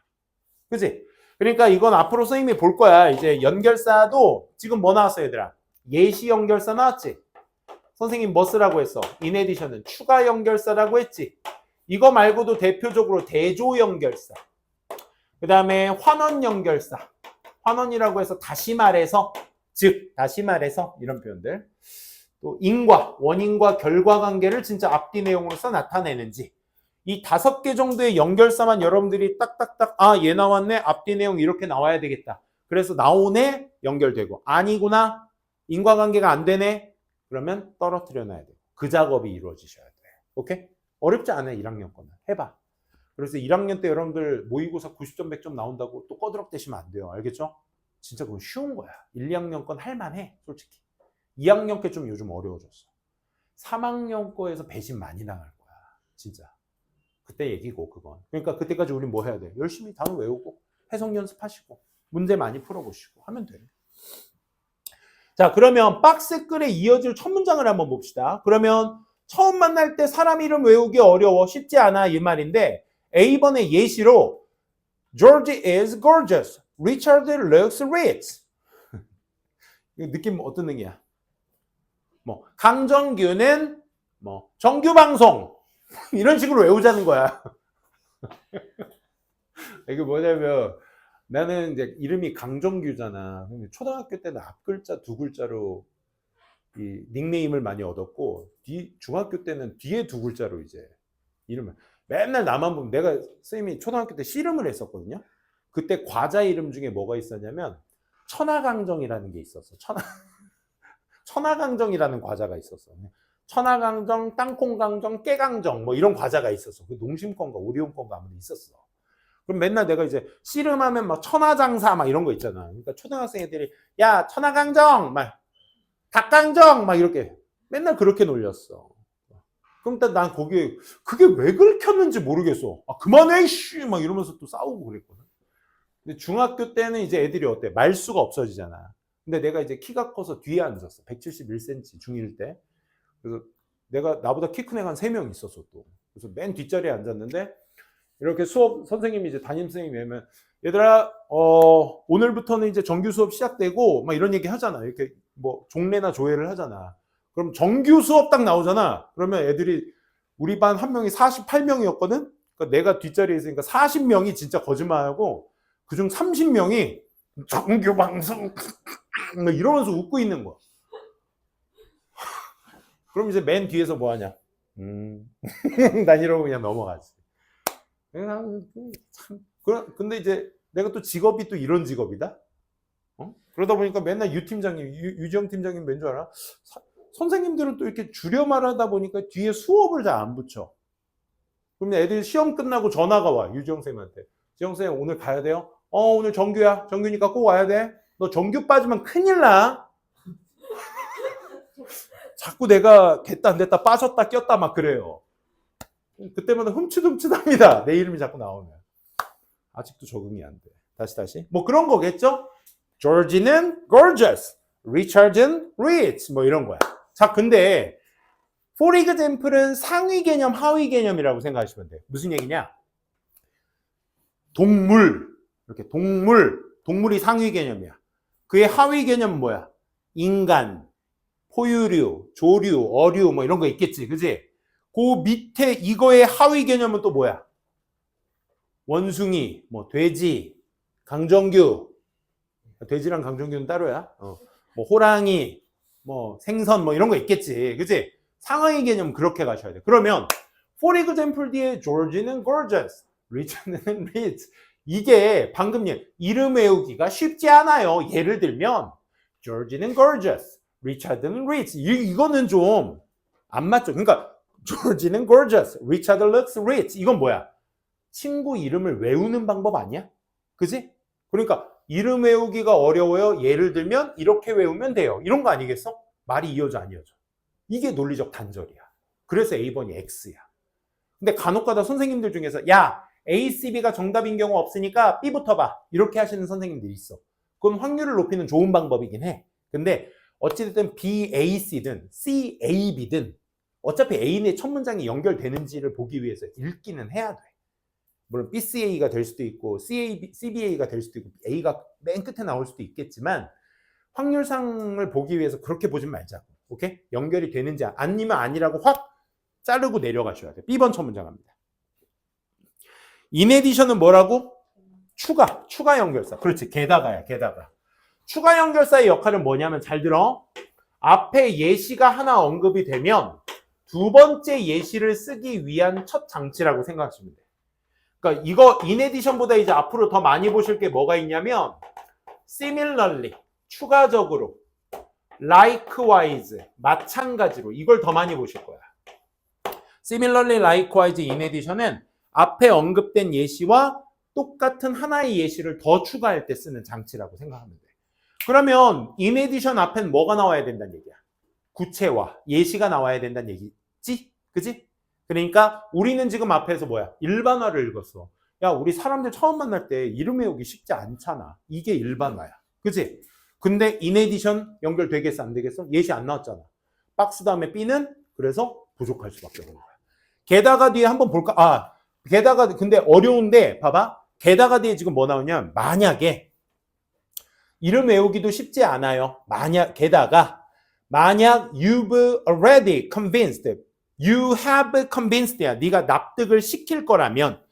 그치? 그러니까 이건 앞으로 선생님이 볼 거야. 이제 연결사도 지금 뭐 나왔어 얘들아? 예시 연결사 나왔지? 선생님 뭐 쓰라고 했어? 인에디션은 추가 연결사라고 했지? 이거 말고도 대표적으로 대조 연결사. 그 다음에 환원 연결사. 환원이라고 해서 다시 말해서, 즉 다시 말해서 이런 표현들. 또 인과, 원인과 결과 관계를 진짜 앞뒤 내용으로서 나타내는지. 이 5개 정도의 연결사만 여러분들이 딱딱딱 아, 얘 나왔네. 앞뒤 내용 이렇게 나와야 되겠다. 그래서 나오네. 연결되고. 아니구나. 인과관계가 안 되네. 그러면 떨어뜨려 놔야 돼요. 그 작업이 이루어지셔야 돼요. 오케이? 어렵지 않아요. 1학년 거는. 해봐. 그래서 1학년 때 여러분들 모의고사 90점 100점 나온다고 또 꺼드럭대시면 안 돼요. 알겠죠? 진짜 그건 쉬운 거야. 1, 2학년 건 할만해. 솔직히. 2학년 게 좀 요즘 어려워졌어. 3학년 거에서 배신 많이 당할 거야. 진짜. 그때 얘기고 그건. 그러니까 그때까지 우리 뭐 해야 돼? 열심히 단어 외우고 해석 연습하시고 문제 많이 풀어보시고 하면 돼. 자, 그러면 박스글에 이어질 첫 문장을 한번 봅시다. 그러면 처음 만날 때 사람 이름 외우기 어려워. 쉽지 않아. 이 말인데 A번의 예시로 George is gorgeous. Richard looks rich. 이거 느낌 어떤 느낌이야? 뭐 강정규는 뭐 정규방송 이런 식으로 외우자는 거야. 이게 뭐냐면 나는 이제 이름이 강정규잖아. 초등학교 때는 앞 글자 2글자로 이 닉네임을 많이 얻었고 중학교 때는 뒤에 2글자로 이제 이름을 맨날 나만 보면 내가 선생님이 초등학교 때 씨름을 했었거든요. 그때 과자 이름 중에 뭐가 있었냐면 천하강정이라는 게 있었어. 천하강정이라는 과자가 있었어. 천하강정, 땅콩강정, 깨강정 뭐 이런 과자가 있었어. 그 농심권가 오리온권가 아무도 있었어. 그럼 맨날 내가 이제 씨름하면 막 천하장사 막 이런 거 있잖아. 그러니까 초등학생 애들이 야 천하강정 막 닭강정 막 이렇게 맨날 그렇게 놀렸어. 그럼 난 거기에 그게 왜 긁혔는지 모르겠어. 아 그만해 씨 막 이러면서 또 싸우고 그랬거든. 근데 중학교 때는 이제 애들이 어때? 말수가 없어지잖아. 근데 내가 이제 키가 커서 뒤에 앉았어. 171cm 중1 때. 그래서 나보다 키 큰 애가 한 3명 있었어 또. 그래서 맨 뒷자리에 앉았는데 이렇게 수업 선생님이 이제 담임 선생님이 하면 얘들아 오늘부터는 이제 정규 수업 시작되고 막 이런 얘기 하잖아. 이렇게 뭐 종례나 조회를 하잖아. 그럼 정규 수업 딱 나오잖아. 그러면 애들이 우리 반 한 명이 48명이었거든. 그러니까 내가 뒷자리에 있으니까 40명이 진짜 거짓말하고 그중 30명이 정규 방송 막 이러면서 웃고 있는 거야. 그럼 이제 맨 뒤에서 뭐 하냐? 난 이러고 그냥 넘어가지. 참. 근데 이제 내가 또 직업이 또 이런 직업이다? 그러다 보니까 맨날 유지영 팀장님 왠 줄 알아? 선생님들은 또 이렇게 줄여 말하다 보니까 뒤에 수업을 잘 안 붙여. 그러면 애들이 시험 끝나고 전화가 와, 유지영 쌤한테. 지영 쌤 오늘 가야 돼요? 오늘 정규야. 정규니까 꼭 와야 돼. 너 정규 빠지면 큰일 나. 자꾸 내가 됐다 안 됐다 빠졌다 꼈다 막 그래요. 그때마다 흠칫흠칫합니다. 내 이름이 자꾸 나오면. 아직도 적응이 안 돼. 다시. 뭐 그런 거겠죠? George는 gorgeous, Richard은 rich 뭐 이런 거야. 자, 근데 for example은 상위 개념, 하위 개념이라고 생각하시면 돼. 무슨 얘기냐? 동물, 이렇게 동물이 상위 개념이야. 그의 하위 개념은 뭐야? 인간, 포유류, 조류, 어류 뭐 이런 거 있겠지, 그지? 그 밑에 이거의 하위 개념은 또 뭐야? 원숭이, 뭐 돼지, 강정규. 돼지랑 강정규는 따로야. 뭐 호랑이, 뭐 생선 뭐 이런 거 있겠지, 그지? 상하위 개념 그렇게 가셔야 돼. 그러면 for example 뒤에 George는 gorgeous, Richard는 rich. 이게 방금 이름 외우기가 쉽지 않아요. 예를 들면 George는 gorgeous, Richard는 rich. 이거는 좀 안 맞죠. 그러니까 George는 gorgeous, Richard looks rich. 이건 뭐야? 친구 이름을 외우는 방법 아니야? 그지? 그러니까 이름 외우기가 어려워요. 예를 들면 이렇게 외우면 돼요. 이런 거 아니겠어? 말이 이어져 안 이어져. 이게 논리적 단절이야. 그래서 A번이 X야. 근데 간혹가다 선생님들 중에서 야, A, C, B가 정답인 경우 없으니까 B부터 봐. 이렇게 하시는 선생님들이 있어. 그건 확률을 높이는 좋은 방법이긴 해. 근데 어찌됐든 B, A, C든 C, A, B든 어차피 A의 첫 문장이 연결되는지를 보기 위해서 읽기는 해야 돼. 물론 BCA가 될 수도 있고 CBA가 될 수도 있고 A가 맨 끝에 나올 수도 있겠지만 확률상을 보기 위해서 그렇게 보지 말자고. 오케이? 연결이 되는지 아니면 아니라고 확 자르고 내려가셔야 돼. B번 첫 문장 갑니다. In addition은 뭐라고? 추가 연결사. 그렇지. 게다가야, 게다가. 추가 연결사의 역할은 뭐냐면 잘 들어. 앞에 예시가 하나 언급이 되면 두 번째 예시를 쓰기 위한 첫 장치라고 생각하시면 돼. 그러니까 이거 in addition보다 이제 앞으로 더 많이 보실 게 뭐가 있냐면 similarly, 추가적으로, likewise, 마찬가지로 이걸 더 많이 보실 거야. similarly, likewise, in addition은 앞에 언급된 예시와 똑같은 하나의 예시를 더 추가할 때 쓰는 장치라고 생각하면 돼. 그러면 in addition 앞엔 뭐가 나와야 된다는 얘기야? 구체화, 예시가 나와야 된다는 얘기지? 그지? 그러니까 우리는 지금 앞에서 뭐야? 일반화를 읽었어. 야, 우리 사람들 처음 만날 때 이름 외우기 쉽지 않잖아. 이게 일반화야. 그지? 근데 in addition 연결되겠어? 안 되겠어? 예시 안 나왔잖아. 박스 다음에 B는 그래서 부족할 수밖에 없는 거야. 게다가 뒤에 한번 볼까? 게다가 근데 어려운데 봐봐. 게다가 뒤에 지금 뭐 나오냐면 만약에 이름 외우기도 쉽지 않아요. 게다가 만약 you've already convinced, you have convinced야. 네가 납득을 시킬 거라면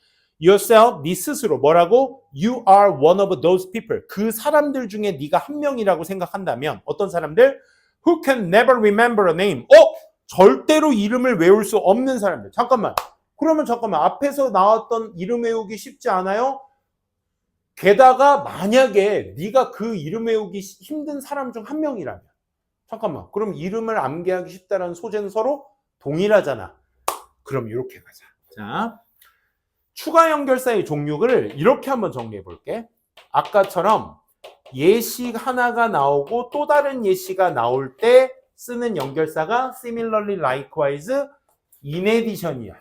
yourself, 네 스스로 뭐라고? You are one of those people. 그 사람들 중에 네가 한 명이라고 생각한다면 어떤 사람들? Who can never remember a name. 절대로 이름을 외울 수 없는 사람들. 잠깐만. 앞에서 나왔던 이름 외우기 쉽지 않아요? 게다가 만약에 네가 그 이름 외우기 힘든 사람 중 한 명이라면 잠깐만. 그럼 이름을 암기하기 쉽다는 소재는 서로 동일하잖아. 그럼 이렇게 가자. 자, 추가 연결사의 종류를 이렇게 한번 정리해 볼게. 아까처럼 예시 하나가 나오고 또 다른 예시가 나올 때 쓰는 연결사가 similarly, likewise, in addition이야.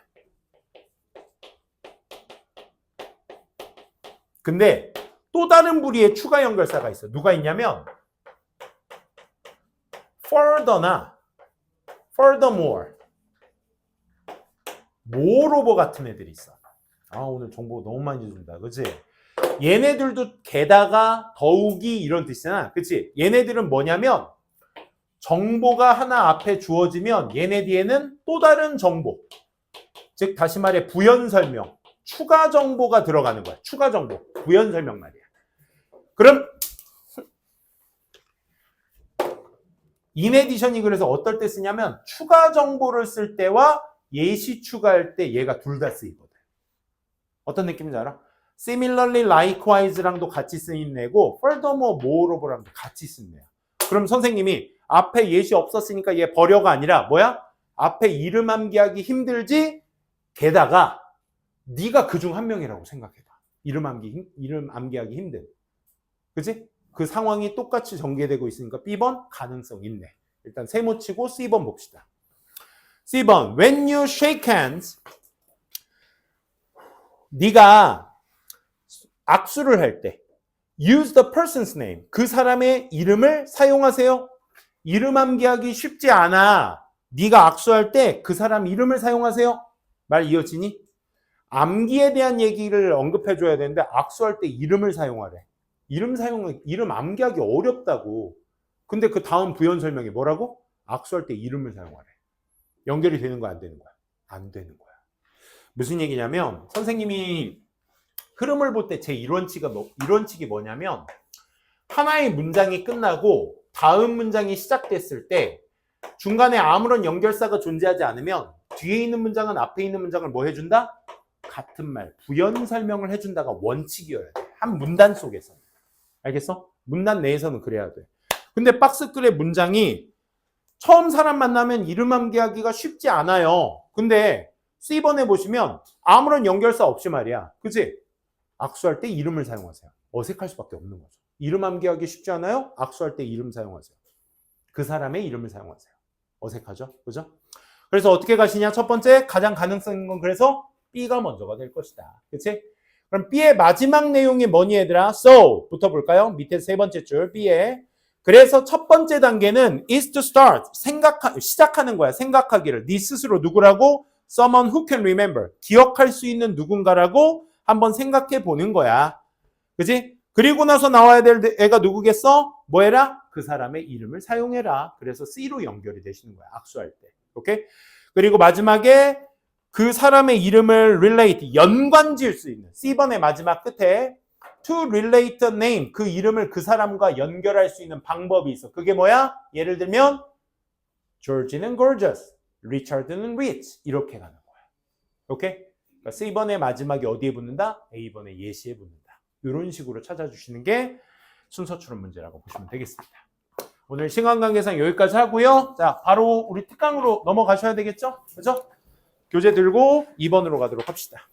근데 또 다른 부류의 추가 연결사가 있어. 누가 있냐면 further나 furthermore, moreover 같은 애들이 있어. 오늘 정보 너무 많이 준다. 그치? 얘네들도 게다가 더욱이 이런 뜻이잖아. 그치? 얘네들은 뭐냐면 정보가 하나 앞에 주어지면 얘네 뒤에는 또 다른 정보. 즉 다시 말해 부연 설명. 추가 정보가 들어가는 거야. 추가 정보. 부연 설명 말이야. 그럼 in addition이 그래서 어떨 때 쓰냐면 추가 정보를 쓸 때와 예시 추가할 때 얘가 둘 다 쓰이거든. 어떤 느낌인지 알아? Similarly, likewise랑도 같이 쓰인 애고 furthermore, moreover랑도 같이 쓰인 애야. 그럼 선생님이 앞에 예시 없었으니까 얘 버려가 아니라 뭐야? 앞에 이름 암기하기 힘들지? 게다가 네가 그중 한 명이라고 생각해봐. 이름 암기하기 힘든. 그치? 그 상황이 똑같이 전개되고 있으니까 B번 가능성 있네. 일단 세모 치고 C번 봅시다. C번, when you shake hands, 네가 악수를 할 때 use the person's name, 그 사람의 이름을 사용하세요. 이름 암기하기 쉽지 않아. 네가 악수할 때 그 사람 이름을 사용하세요. 말 이어지니? 암기에 대한 얘기를 언급해 줘야 되는데 악수할 때 이름을 사용하래. 이름 암기하기 어렵다고. 근데 그 다음 부연 설명이 뭐라고? 악수할 때 이름을 사용하래. 연결이 되는 거야, 안 되는 거야? 안 되는 거야. 무슨 얘기냐면 선생님이 흐름을 볼 때 제 이론칙이 뭐냐면 하나의 문장이 끝나고 다음 문장이 시작됐을 때 중간에 아무런 연결사가 존재하지 않으면 뒤에 있는 문장은 앞에 있는 문장을 뭐 해준다? 같은 말, 부연 설명을 해준다가 원칙이어야 돼. 한 문단 속에서. 알겠어? 문단 내에서는 그래야 돼. 근데 박스글의 문장이 처음 사람 만나면 이름 암기하기가 쉽지 않아요. 근데 C번에 보시면 아무런 연결사 없이 말이야. 그치? 악수할 때 이름을 사용하세요. 어색할 수밖에 없는 거죠. 이름 암기하기 쉽지 않아요? 악수할 때 이름 사용하세요. 그 사람의 이름을 사용하세요. 어색하죠? 그죠? 그래서 어떻게 가시냐? 첫 번째 가장 가능성 있는 건 그래서 B가 먼저가 될 것이다. 그치? 그럼 B의 마지막 내용이 뭐니 얘들아? So부터 볼까요? 밑에 세 번째 줄 B에. 그래서 첫 번째 단계는 is to start. 시작하는 거야. 생각하기를. 네 스스로 누구라고? Someone who can remember. 기억할 수 있는 누군가라고 한번 생각해 보는 거야. 그지? 그리고 나서 나와야 될 애가 누구겠어? 뭐해라? 그 사람의 이름을 사용해라. 그래서 C로 연결이 되시는 거야. 악수할 때. 오케이? 그리고 마지막에 그 사람의 이름을 relate, 연관 지을 수 있는 C번의 마지막 끝에 to relate a name, 그 이름을 그 사람과 연결할 수 있는 방법이 있어. 그게 뭐야? 예를 들면 George는 gorgeous, Richard는 rich 이렇게 가는 거야. 오케이? 그러니까 C번의 마지막이 어디에 붙는다? A번의 예시에 붙는다. 이런 식으로 찾아주시는 게 순서 추론 문제라고 보시면 되겠습니다. 오늘 시간 관계상 여기까지 하고요. 자, 바로 우리 특강으로 넘어가셔야 되겠죠? 그죠? 교재 들고 2번으로 가도록 합시다.